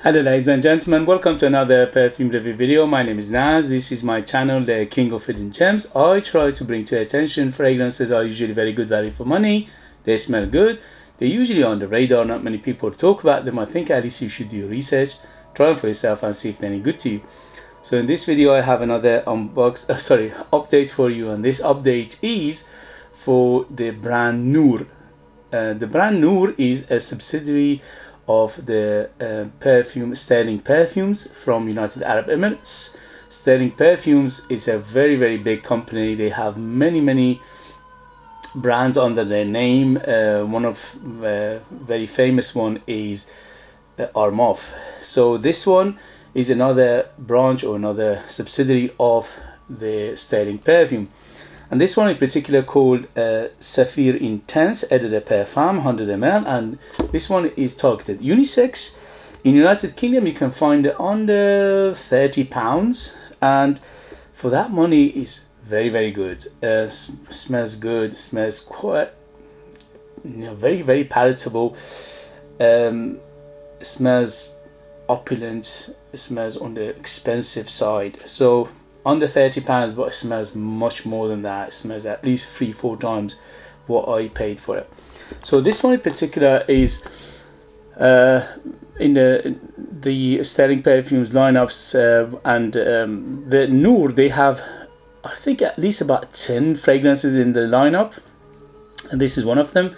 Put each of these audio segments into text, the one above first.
Hello ladies and gentlemen, welcome to another perfume review video. My name is Naz. This is my channel, the King of Hidden Gems. I try to bring to your attention fragrances are usually very good value for money. They smell good. They're usually on the radar. Not many people talk about them. I think at least you should do your research. Try them for yourself and see if they're any good to you. So in this video I have another update for you, and this update is for the brand Noor. The brand Noor is a subsidiary of the Sterling Perfumes from United Arab Emirates. Sterling Perfumes is a very big company. They have many brands under their name. One of very famous one is Armaf. So this one is another branch or another subsidiary of the Sterling Perfume. And this one in particular called Saphir Intense Eau de Parfum 100 ml, and this one is targeted unisex. In United Kingdom you can find it under £30, and for that money is very good. Smells good, smells quite very palatable. Smells opulent, it smells on the expensive side. So under £30, but it smells much more than that. It smells at least 3-4 times what I paid for it. So this one in particular is in the Sterling Perfumes lineups, and the Noor, they have I think at least about 10 fragrances in the lineup, and this is one of them.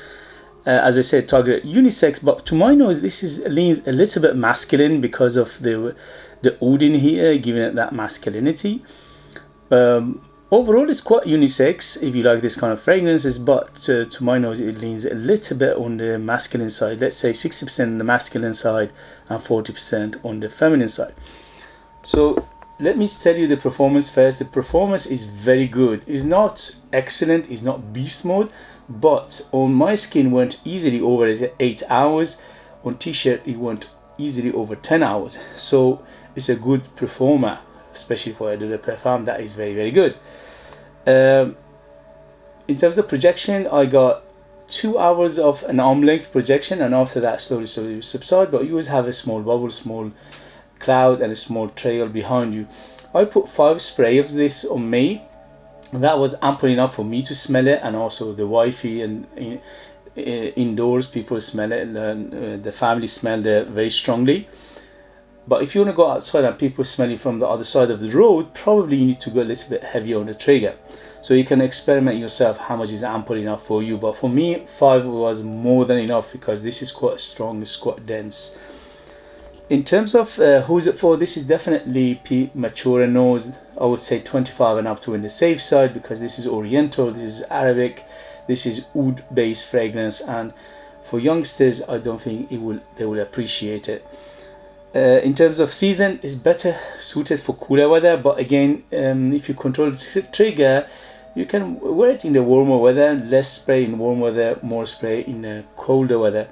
As I said, targeted unisex, but to my nose this leans a little bit masculine because of the oud in here, giving it that masculinity. Overall it's quite unisex if you like this kind of fragrances, but to my nose it leans a little bit on the masculine side. Let's say 60% on the masculine side and 40% on the feminine side. So let me tell you the performance first. The performance is very good. It's not excellent, it's not beast mode, but on my skin went easily over 8 hours. On t-shirt it went easily over 10 hours. So it's a good performer, especially for Eau de Parfum. That is very good. In terms of projection, I got 2 hours of an arm length projection, and after that slowly subside, but you always have a small bubble, small cloud and a small trail behind you. I put 5 spray of this on me. That was ample enough for me to smell it, and also the wifey and indoors people smell it, and the family smelled it very strongly. But if you want to go outside and people smell it from the other side of the road, probably you need to go a little bit heavier on the trigger. So you can experiment yourself how much is ample enough for you, but for me 5 was more than enough because this is quite strong, it's quite dense. In terms of who's it for, this is definitely mature nose. I would say 25 and up to in the safe side, because this is Oriental, this is Arabic, this is oud based fragrance, and for youngsters I don't think they will appreciate it. In terms of season, it's better suited for cooler weather, but again, if you control the trigger, you can wear it in the warmer weather. Less spray in warm weather, more spray in the colder weather.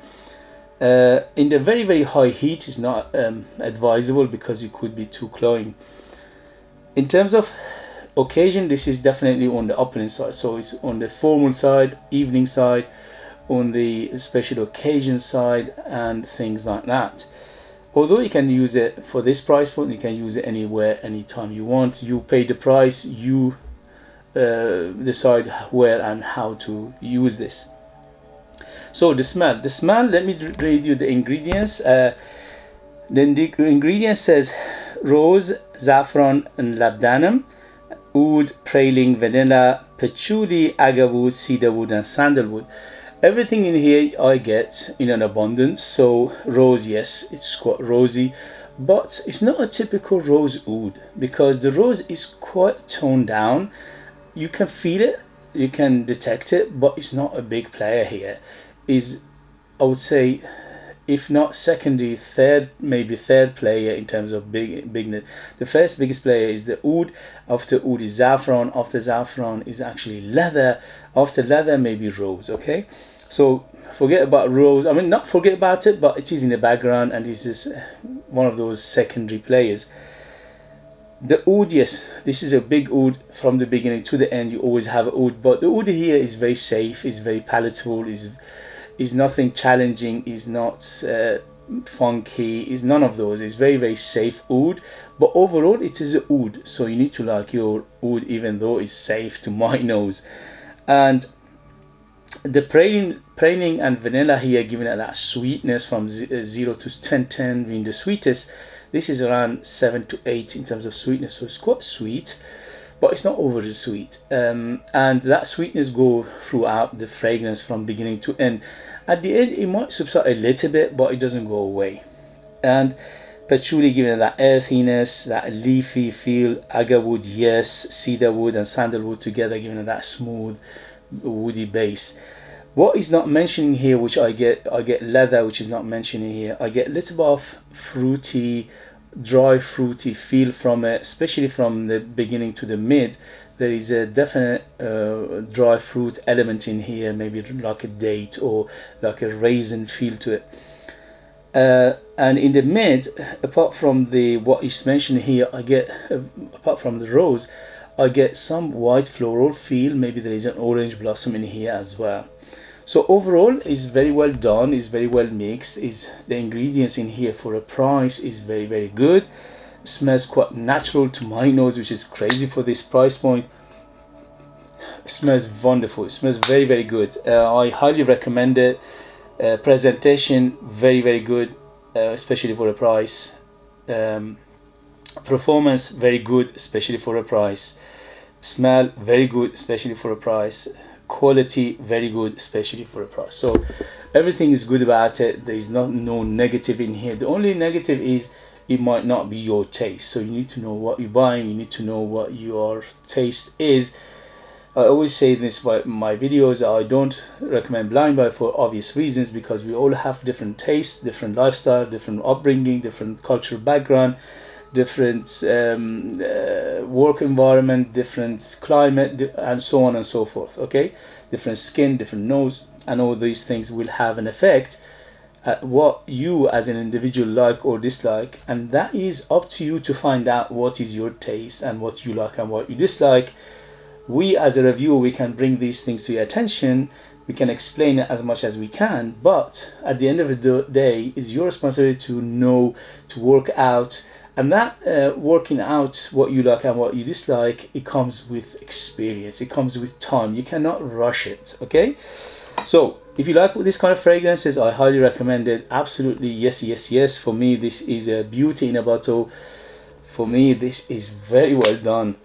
In the very high heat is not advisable because it could be too cloying. In terms of occasion, this is definitely on the opulent side, so it's on the formal side, evening side, on the special occasion side, and things like that. Although you can use it for this price point, you can use it anywhere, anytime you want. You pay the price, you decide where and how to use this. So the smell, let me read you the ingredients. The ingredients says rose, saffron and labdanum, oud, praline, vanilla, patchouli, agarwood, cedarwood and sandalwood. Everything in here I get in an abundance. So rose, yes, it's quite rosy, but it's not a typical rose oud because the rose is quite toned down. You can feel it, you can detect it, but it's not a big player here. Is, I would say, if not secondary, maybe third player in terms of bigness. The first biggest player is the oud. After oud is saffron. After saffron is actually leather. After leather, maybe rose. Okay, so forget about rose. I mean, not forget about it, but it is in the background, and this is one of those secondary players. The oud, yes, this is a big oud from the beginning to the end. You always have oud, but the oud here is very safe, is very palatable, is nothing challenging, is not funky. It's none of those. It's very, very safe oud, but overall it is a oud, so you need to like your oud even though it's safe to my nose. And the praline and vanilla here giving it that sweetness from 0 to 10 being the sweetest. This is around 7 to 8 in terms of sweetness, so it's quite sweet, but it's not overly sweet. And that sweetness go throughout the fragrance from beginning to end. At the end, it might subside a little bit, but it doesn't go away. And patchouli giving it that earthiness, that leafy feel. Agarwood, yes. Cedarwood and sandalwood together giving it that smooth, woody base. What is not mentioning here, which I get leather, which is not mentioning here. I get a little bit of fruity, dry fruity feel from it, especially from the beginning to the mid. There is a definite dry fruit element in here, maybe like a date or like a raisin feel to it. And in the mid, apart from the what is mentioned here, I get apart from the rose, I get some white floral feel. Maybe there is an orange blossom in here as well. So overall, it's very well done. It's very well mixed. Is the ingredients in here for a price is very, very good. It smells quite natural to my nose, which is crazy for this price point. It smells wonderful. It smells very, very good. I highly recommend it. Presentation very, very good, especially for a price. Performance very good, especially for a price. Smell very good, especially for a price. Quality very good, especially for a price. So everything is good about it. There is no negative in here. The only negative is it might not be your taste. So you need to know what you're buying. You need to know what your taste is. I always say this in my videos. I don't recommend blind buy for obvious reasons, because we all have different tastes, different lifestyle, different upbringing, different cultural background, different work environment, different climate, and so on and so forth. Okay, different skin, different nose, and all these things will have an effect at what you as an individual like or dislike, and that is up to you to find out what is your taste and what you like and what you dislike. We as a reviewer, we can bring these things to your attention, we can explain it as much as we can, but at the end of the day, it's your responsibility to know, to work out. And that working out what you like and what you dislike, it comes with experience, it comes with time. You cannot rush it. Okay, so if you like this kind of fragrances, I highly recommend it. Absolutely, yes, yes, yes. For me, this is a beauty in a bottle. For me, this is very well done.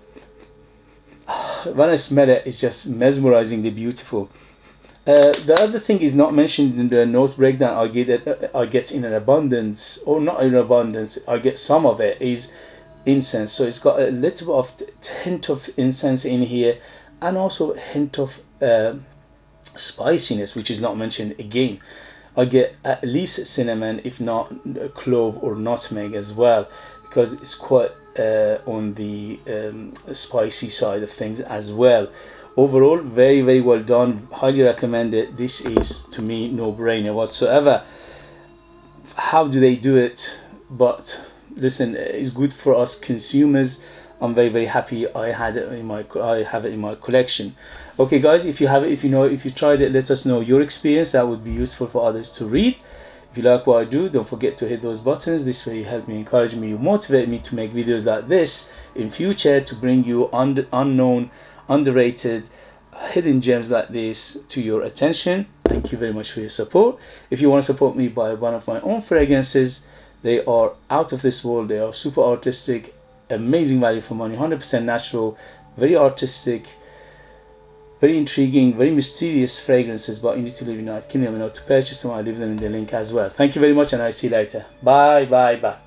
When I smell it, it's just mesmerizingly beautiful. The other thing is not mentioned in the note breakdown. I get in an abundance, or not in abundance. I get some of it is incense. So it's got a little bit of hint of incense in here, and also a hint of spiciness, which is not mentioned again. I get at least cinnamon, if not clove or nutmeg as well, because it's quite on the spicy side of things as well. Overall, very, very well done. Highly recommend it. This is, to me, no-brainer whatsoever. How do they do it? But listen, it's good for us consumers. I'm very, very happy I have it in my collection. Okay, guys, if you have it, if you tried it, let us know your experience. That would be useful for others to read. If you like what I do, don't forget to hit those buttons. This way you help me, encourage me, you motivate me to make videos like this in future, to bring you unknown, underrated, hidden gems like this to your attention. Thank you very much for your support. If you want to support me, buy one of my own fragrances. They are out of this world. They are super artistic, amazing value for money, 100% natural, very artistic, very intriguing, very mysterious fragrances, but you need to live in United Kingdom in order to purchase them. I'll leave them in the link as well. Thank you very much, and I'll see you later. Bye, bye, bye.